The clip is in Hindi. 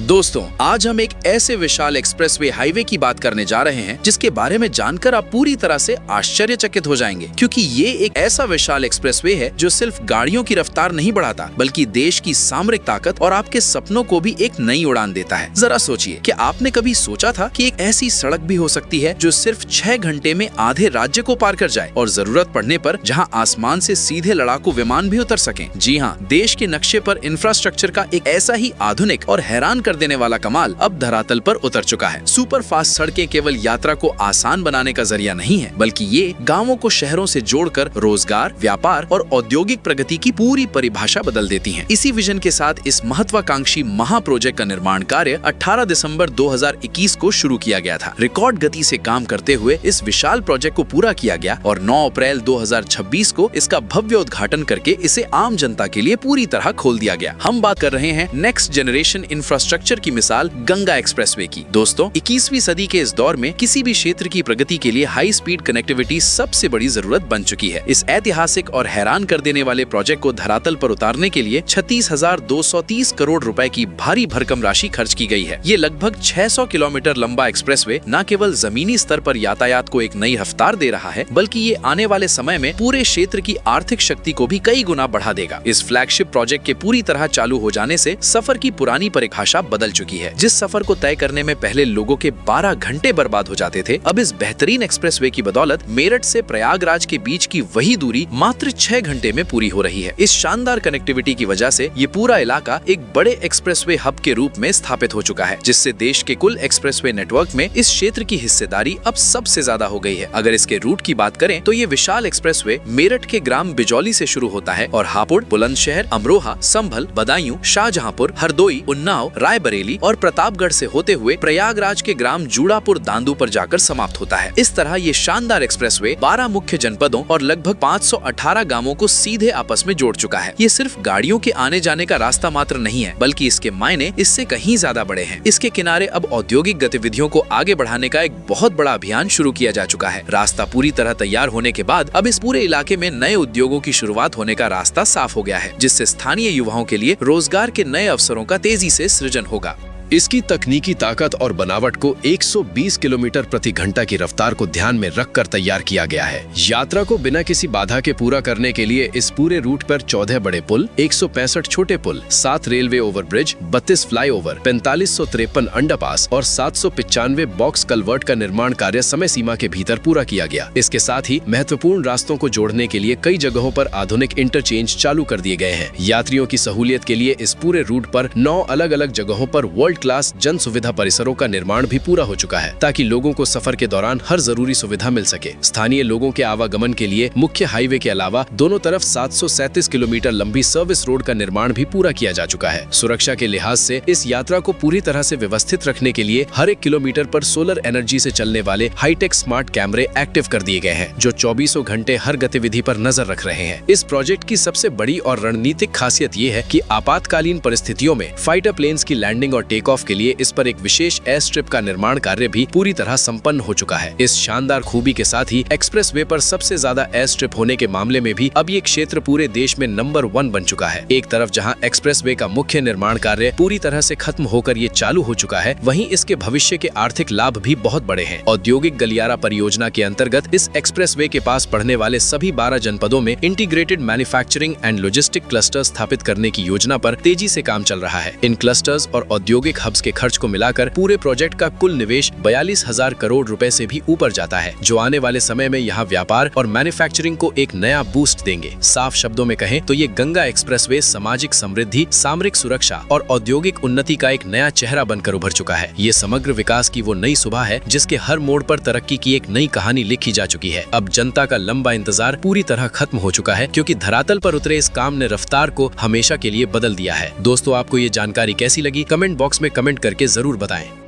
दोस्तों, आज हम एक ऐसे विशाल एक्सप्रेसवे हाईवे की बात करने जा रहे हैं जिसके बारे में जानकर आप पूरी तरह से आश्चर्यचकित हो जाएंगे, क्योंकि ये एक ऐसा विशाल एक्सप्रेसवे है जो सिर्फ गाड़ियों की रफ्तार नहीं बढ़ाता बल्कि देश की सामरिक ताकत और आपके सपनों को भी एक नई उड़ान देता है। जरा सोचिए कि आपने कभी सोचा था कि एक ऐसी सड़क भी हो सकती है जो सिर्फ 6 घंटे में आधे राज्य को पार कर जाए और जरूरत पड़ने पर जहां आसमान से सीधे लड़ाकू विमान भी उतर सकें। जी हाँ, देश के नक्शे पर इंफ्रास्ट्रक्चर का एक ऐसा ही आधुनिक और हैरान कर देने वाला कमाल अब धरातल पर उतर चुका है। सुपर फास्ट सड़कें केवल यात्रा को आसान बनाने का जरिया नहीं है, बल्कि ये गांवों को शहरों से जोड़कर रोजगार, व्यापार और औद्योगिक प्रगति की पूरी परिभाषा बदल देती हैं। इसी विजन के साथ इस महत्वाकांक्षी महा प्रोजेक्ट का निर्माण कार्य 18 दिसंबर 2021 को शुरू किया गया था। रिकॉर्ड गति से काम करते हुए इस विशाल प्रोजेक्ट को पूरा किया गया और 9 अप्रैल 2026 को इसका भव्य उद्घाटन करके इसे आम जनता के लिए पूरी तरह खोल दिया गया। हम बात कर रहे हैं नेक्स्ट जनरेशन इंफ्रास्ट्रक्चर की मिसाल गंगा एक्सप्रेसवे की। दोस्तों, 21वीं सदी के इस दौर में किसी भी क्षेत्र की प्रगति के लिए हाई स्पीड कनेक्टिविटी सबसे बड़ी जरूरत बन चुकी है। इस ऐतिहासिक और हैरान कर देने वाले प्रोजेक्ट को धरातल पर उतारने के लिए 36,230 करोड़ रुपए की भारी भरकम राशि खर्च की गई है। ये लगभग 600 किलोमीटर लंबा एक्सप्रेसवे न केवल जमीनी स्तर पर यातायात को एक नई रफ्तार दे रहा है, बल्कि ये आने वाले समय में पूरे क्षेत्र की आर्थिक शक्ति को भी कई गुना बढ़ा देगा। इस फ्लैगशिप प्रोजेक्ट के पूरी तरह चालू हो जाने से सफर की पुरानी परिभाषा बदल चुकी है। जिस सफर को तय करने में पहले लोगों के 12 घंटे बर्बाद हो जाते थे, अब इस बेहतरीन एक्सप्रेसवे की बदौलत मेरठ से प्रयागराज के बीच की वही दूरी मात्र 6 घंटे में पूरी हो रही है। इस शानदार कनेक्टिविटी की वजह से ये पूरा इलाका एक बड़े एक्सप्रेसवे हब के रूप में स्थापित हो चुका है, जिससे देश के कुल एक्सप्रेसवे नेटवर्क में इस क्षेत्र की हिस्सेदारी अब सबसे ज्यादा हो गई है। अगर इसके रूट की बात करें तो ये विशाल एक्सप्रेसवे मेरठ के ग्राम बिजौली से शुरू होता है और हापुड़, बुलंदशहर, अमरोहा, संभल, बदायूं, शाहजहांपुर, हरदोई, उन्नाव, रायबरेली और प्रतापगढ़ से होते हुए प्रयागराज के ग्राम जूड़ापुर दांदू पर जाकर समाप्त होता है। इस तरह ये शानदार एक्सप्रेसवे 12 मुख्य जनपदों और लगभग 518 गांवों को सीधे आपस में जोड़ चुका है। ये सिर्फ गाड़ियों के आने जाने का रास्ता मात्र नहीं है, बल्कि इसके मायने इससे कहीं ज्यादा बड़े हैं। इसके किनारे अब औद्योगिक गतिविधियों को आगे बढ़ाने का एक बहुत बड़ा अभियान शुरू किया जा चुका है। रास्ता पूरी तरह तैयार होने के बाद अब इस पूरे इलाके में नए उद्योगों की शुरुआत होने का रास्ता साफ हो गया है, जिससे स्थानीय युवाओं के लिए रोजगार के नए अवसरों का तेजी से सृजन होगा। इसकी तकनीकी ताकत और बनावट को 120 किलोमीटर प्रति घंटा की रफ्तार को ध्यान में रखकर तैयार किया गया है। यात्रा को बिना किसी बाधा के पूरा करने के लिए इस पूरे रूट पर 14 बड़े पुल, 165 छोटे पुल, 7 रेलवे ओवरब्रिज, 32 फ्लाईओवर, 4553 अंडरपास और 795 बॉक्स कलवर्ट का निर्माण कार्य समय सीमा के भीतर पूरा किया गया। इसके साथ ही महत्वपूर्ण रास्तों को जोड़ने के लिए कई जगहों पर आधुनिक इंटरचेंज चालू कर दिए गए हैं। यात्रियों की सहूलियत के लिए इस पूरे रूट पर 9 अलग-अलग जगहों पर वर्ल्ड क्लास जन सुविधा परिसरों का निर्माण भी पूरा हो चुका है, ताकि लोगों को सफर के दौरान हर जरूरी सुविधा मिल सके। स्थानीय लोगों के आवागमन के लिए मुख्य हाईवे के अलावा दोनों तरफ 737 किलोमीटर लंबी सर्विस रोड का निर्माण भी पूरा किया जा चुका है। सुरक्षा के लिहाज से इस यात्रा को पूरी तरह से व्यवस्थित रखने के लिए हर 1 किलोमीटर पर सोलर एनर्जी से चलने वाले हाईटेक स्मार्ट कैमरे एक्टिव कर दिए गए हैं, जो 24 घंटे हर गतिविधि पर नजर रख रहे हैं। इस प्रोजेक्ट की सबसे बड़ी और रणनीतिक खासियत ये है कि आपातकालीन परिस्थितियों में फाइटर प्लेन्स की लैंडिंग और टेक ऑफ के लिए इस पर एक विशेष एयर स्ट्रिप का निर्माण कार्य भी पूरी तरह संपन्न हो चुका है। इस शानदार खूबी के साथ ही एक्सप्रेसवे पर सबसे ज्यादा एयर स्ट्रिप होने के मामले में भी अब ये क्षेत्र पूरे देश में नंबर 1 बन चुका है। एक तरफ जहां एक्सप्रेसवे का मुख्य निर्माण कार्य पूरी तरह से खत्म होकर ये चालू हो चुका है, वहीं इसके भविष्य के आर्थिक लाभ भी बहुत बड़े हैं। औद्योगिक गलियारा परियोजना के अंतर्गत इस एक्सप्रेसवे के पास पड़ने वाले सभी 12 जनपदों में integrated manufacturing and logistic cluster स्थापित करने की योजना पर तेजी से काम चल रहा है। इन क्लस्टर्स और औद्योगिक हब्स के खर्च को मिलाकर पूरे प्रोजेक्ट का कुल निवेश 42,000 करोड़ रुपए से भी ऊपर जाता है, जो आने वाले समय में यहाँ व्यापार और मैन्युफैक्चरिंग को एक नया बूस्ट देंगे। साफ शब्दों में कहें तो ये गंगा एक्सप्रेसवे सामाजिक समृद्धि, सामरिक सुरक्षा और औद्योगिक उन्नति का एक नया चेहरा बनकर उभर चुका है। ये समग्र विकास की वो नई सुबह है जिसके हर मोड़ पर तरक्की की एक नई कहानी लिखी जा चुकी है। अब जनता का लंबा इंतजार पूरी तरह खत्म हो चुका है, क्योंकि धरातल पर उतरे इस काम ने रफ्तार को हमेशा के लिए बदल दिया है। दोस्तों, आपको ये जानकारी कैसी लगी? कमेंट बॉक्स में कमेंट करके जरूर बताएं।